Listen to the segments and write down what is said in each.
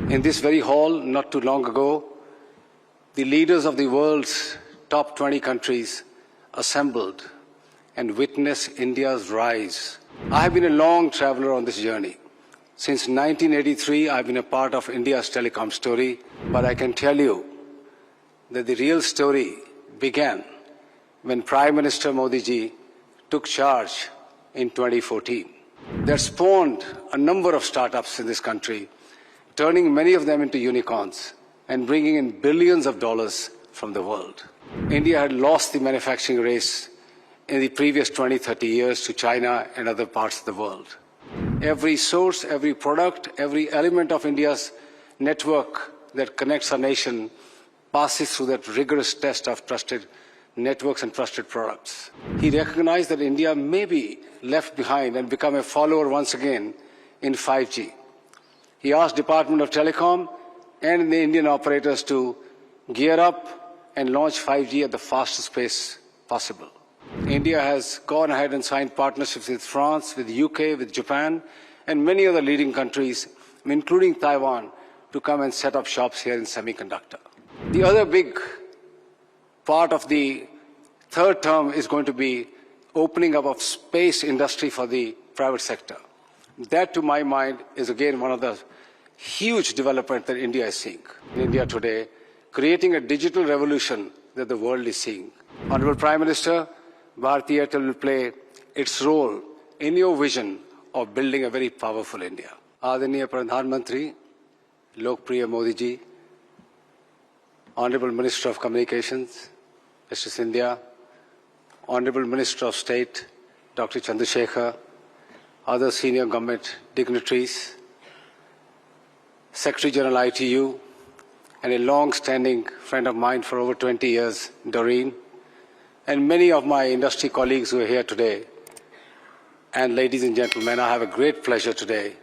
In this very hall, not too long ago, the leaders of the world's top 20 countries assembled and witnessed India's rise. I have been a long traveler on this journey. Since 1983, I've been a part of India's telecom story, but I can tell you that the real story began when Prime Minister Modi ji took charge in 2014. That spawned a number of startups in this country, turning many of them into unicorns and bringing in billions of dollars from the world. India had lost the manufacturing race in the previous 20-30 years to China and other parts of the world. Every source, every product, every element of India's network that connects our nation passes through that rigorous test of trusted networks and trusted products. He recognized that India may be left behind and become a follower once again in 5G. He asked Department of Telecom and the Indian operators to gear up and launch 5G at the fastest pace possible. India has gone ahead and signed partnerships with France, with the UK, with Japan, and many other leading countries, including Taiwan, to come and set up shops here in semiconductor. The other big part of the third term is going to be opening up of space industry for the private sector. That, to my mind, is again one of the huge developments that India is seeing. In India today, creating a digital revolution that the world is seeing. Honorable Prime Minister, Bharti Airtel will play its role in your vision of building a very powerful India. Adaniya Pradhan Mantri, Lokpriya Modi ji, Honorable Minister of Communications, Mr. Sindhya, Honorable Minister of State, Dr. Chandrasekhar, other senior government dignitaries, Secretary General ITU, and a long-standing friend of mine for over 20 years, Doreen, and many of my industry colleagues who are here today. And ladies and gentlemen, I have a great pleasure today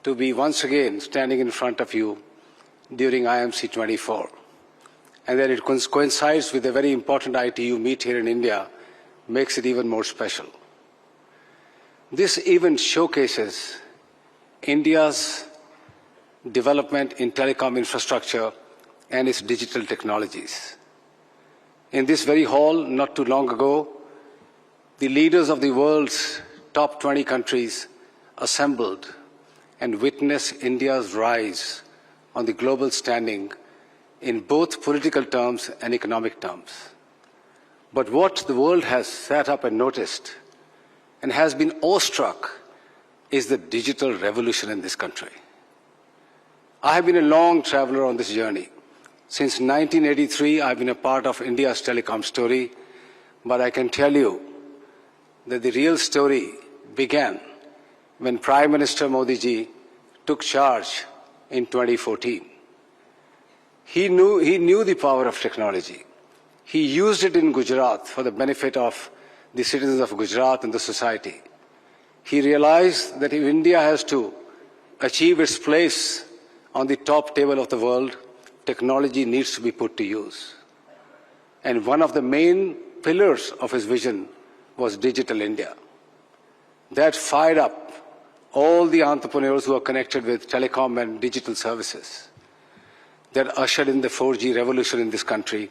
to be once again standing in front of you during IMC 24. And that it coincides with a very important ITU meet here in India makes it even more special. This event showcases India's development in telecom infrastructure and its digital technologies. In this very hall, not too long ago, the leaders of the world's top 20 countries assembled and witnessed India's rise on the global standing in both political terms and economic terms. But what the world has sat up and noticed and has been awestruck is the digital revolution in this country. I have been a long traveler on this journey. Since 1983, I've been a part of India's telecom story, but I can tell you that the real story began when Prime Minister Modi ji took charge in 2014. He knew the power of technology. He used it in Gujarat for the benefit of the citizens of Gujarat and the society. He realized that if India has to achieve its place on the top table of the world, technology needs to be put to use. And one of the main pillars of his vision was Digital India. That fired up all the entrepreneurs who are connected with telecom and digital services. That ushered in the 4G revolution in this country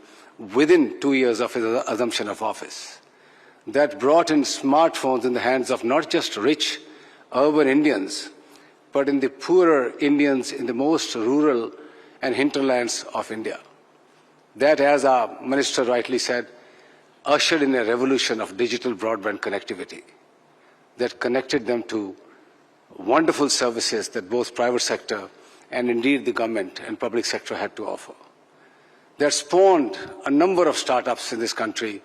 within 2 years of his assumption of office. That brought in smartphones in the hands of not just rich urban Indians, but in the poorer Indians in the most rural and hinterlands of India. That, as our minister rightly said, ushered in a revolution of digital broadband connectivity that connected them to wonderful services that both private sector and indeed the government and public sector had to offer. That spawned a number of startups in this country,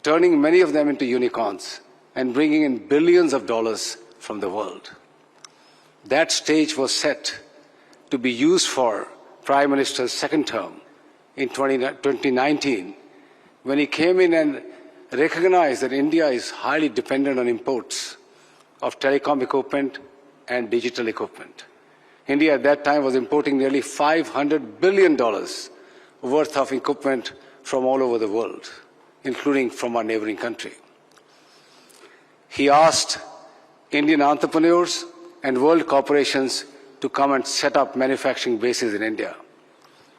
turning many of them into unicorns and bringing in billions of dollars from the world. That stage was set to be used for Prime Minister's second term in 2019, when he came in and recognized that India is highly dependent on imports of telecom equipment and digital equipment. India at that time was importing nearly $500 billion worth of equipment from all over the world, including from our neighboring country. He asked Indian entrepreneurs and world corporations to come and set up manufacturing bases in India.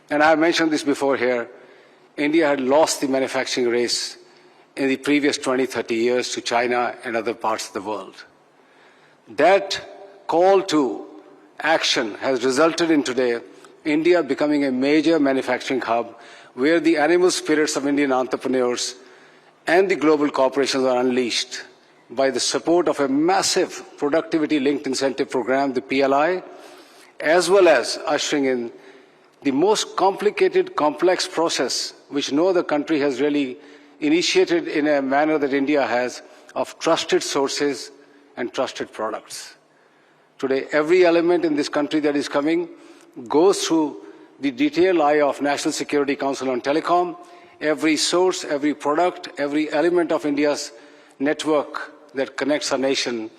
And I mentioned this before here, India had lost the manufacturing race in the previous 20, 30 years to China and other parts of the world. That call to action has resulted in today India becoming a major manufacturing hub where the animal spirits of Indian entrepreneurs and the global corporations are unleashed by the support of a massive productivity-linked incentive program, the PLI, as well as ushering in the most complicated, complex process which no other country has really initiated in a manner that India has of trusted sources and trusted products. Today, every element in this country that is coming goes through the detailed eye of National Security Council on Telecom. Every source, every product, every element of India's network that connects our nation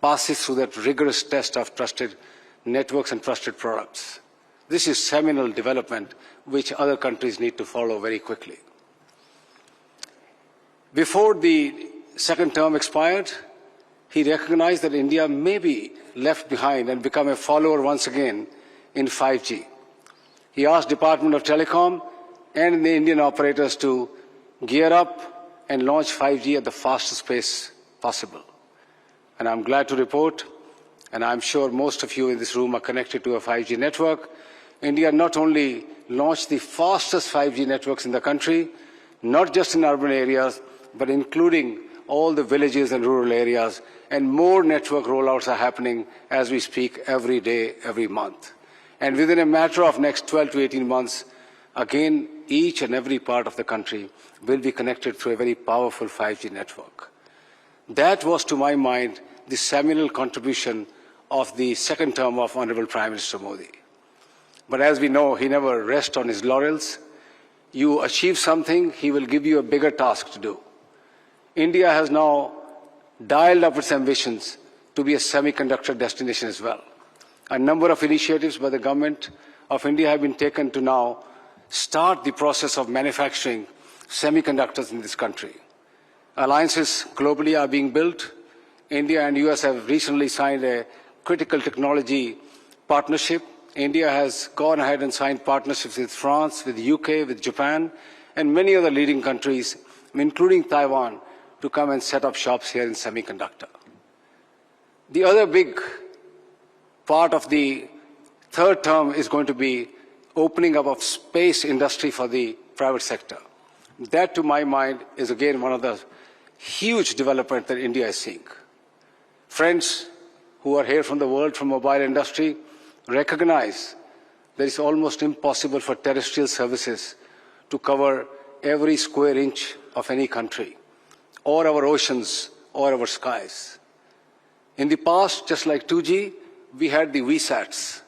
passes through that rigorous test of trusted networks and trusted products. This is seminal development which other countries need to follow very quickly. Before the second term expired, he recognized that India may be left behind and become a follower once again in 5G. He asked Department of Telecom and the Indian operators to gear up and launch 5G at the fastest pace possible. And I'm glad to report, and I'm sure most of you in this room are connected to a 5G network, India not only launched the fastest 5G networks in the country, not just in urban areas, but including all the villages and rural areas, and more network rollouts are happening as we speak every day, every month. And within a matter of next 12 to 18 months, again, each and every part of the country will be connected through a very powerful 5G network. That was, to my mind, the seminal contribution of the second term of Honorable Prime Minister Modi. But as we know, he never rests on his laurels. You achieve something, he will give you a bigger task to do. India has now dialed up its ambitions to be a semiconductor destination as well. A number of initiatives by the government of India have been taken to now start the process of manufacturing semiconductors in this country. Alliances globally are being built. India and US have recently signed a critical technology partnership. India has gone ahead and signed partnerships with France, with UK, with Japan, and many other leading countries, including Taiwan, to come and set up shops here in semiconductor. The other big part of the third term is going to be opening up of space industry for the private sector. That, to my mind, is again one of the huge developments that India is seeing. Friends who are here from the world, from mobile industry, recognize that it's almost impossible for terrestrial services to cover every square inch of any country, or our oceans, or our skies. In the past, just like 2G, we had the VSATs,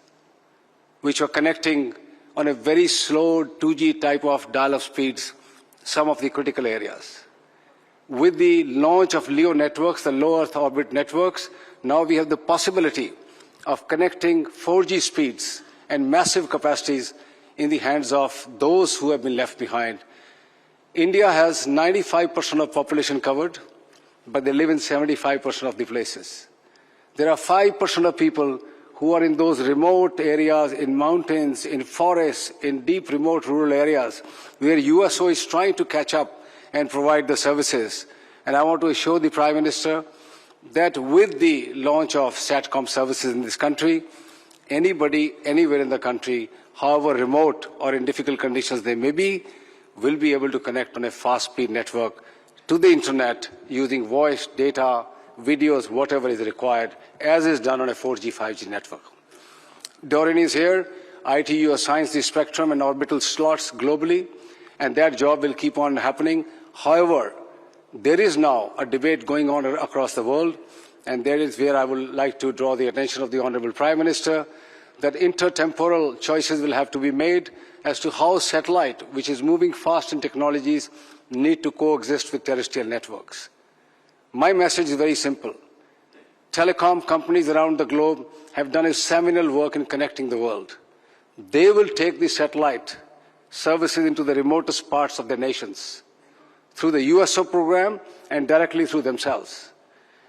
which were connecting on a very slow 2G type of dial-up speeds some of the critical areas. With the launch of LEO networks, the low Earth orbit networks, now we have the possibility of connecting 4G speeds and massive capacities in the hands of those who have been left behind. India has 95% of population covered, but they live in 75% of the places. There are 5% of people who are in those remote areas, in mountains, in forests, in deep remote rural areas, where USO is trying to catch up and provide the services. And I want to assure the Prime Minister that with the launch of SATCOM services in this country, anybody, anywhere in the country, however remote or in difficult conditions they may be, will be able to connect on a fast-speed network to the internet using voice, data, videos, whatever is required, as is done on a 4G, 5G network. Doreen is here. ITU assigns the spectrum and orbital slots globally, and that job will keep on happening. However, there is now a debate going on across the world, and that is where I would like to draw the attention of the Honorable Prime Minister, that intertemporal choices will have to be made as to how satellite, which is moving fast in technologies, need to coexist with terrestrial networks. My message is very simple. Telecom companies around the globe have done a seminal work in connecting the world. They will take the satellite services into the remotest parts of their nations through the USO program and directly through themselves.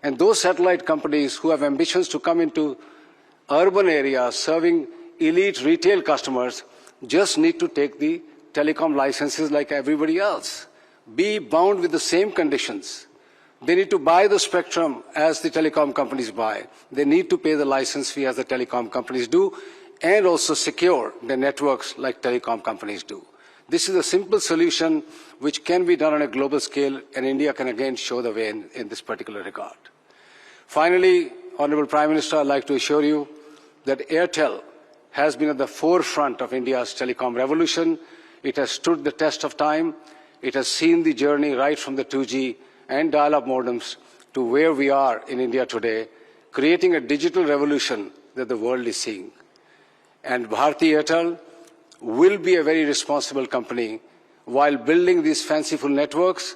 And those satellite companies who have ambitions to come into urban areas serving elite retail customers just need to take the telecom licenses like everybody else, be bound with the same conditions. They need to buy the spectrum as the telecom companies buy. They need to pay the license fee as the telecom companies do, and also secure their networks like telecom companies do. This is a simple solution which can be done on a global scale, and India can again show the way in this particular regard. Finally, Honorable Prime Minister, I'd like to assure you that Airtel has been at the forefront of India's telecom revolution. It has stood the test of time. It has seen the journey right from the 2G and dial-up modems to where we are in India today, creating a digital revolution that the world is seeing. And Bharti Airtel will be a very responsible company. While building these fanciful networks,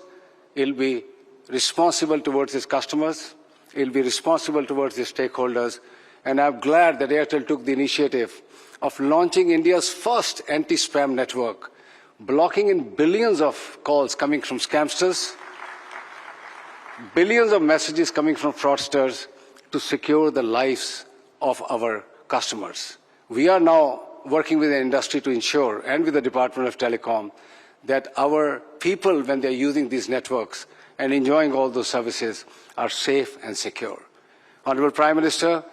it will be responsible towards its customers, it will be responsible towards its stakeholders, and I'm glad that Airtel took the initiative of launching India's first anti-spam network, blocking in billions of calls coming from scamsters, billions of messages coming from fraudsters to secure the lives of our customers. We are now working with the industry to ensure, and with the Department of Telecom, that our people, when they're using these networks and enjoying all those services, are safe and secure. Honorable Prime Minister,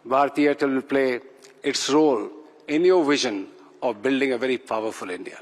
Bharti Airtel will play its role in your vision of building a very powerful India.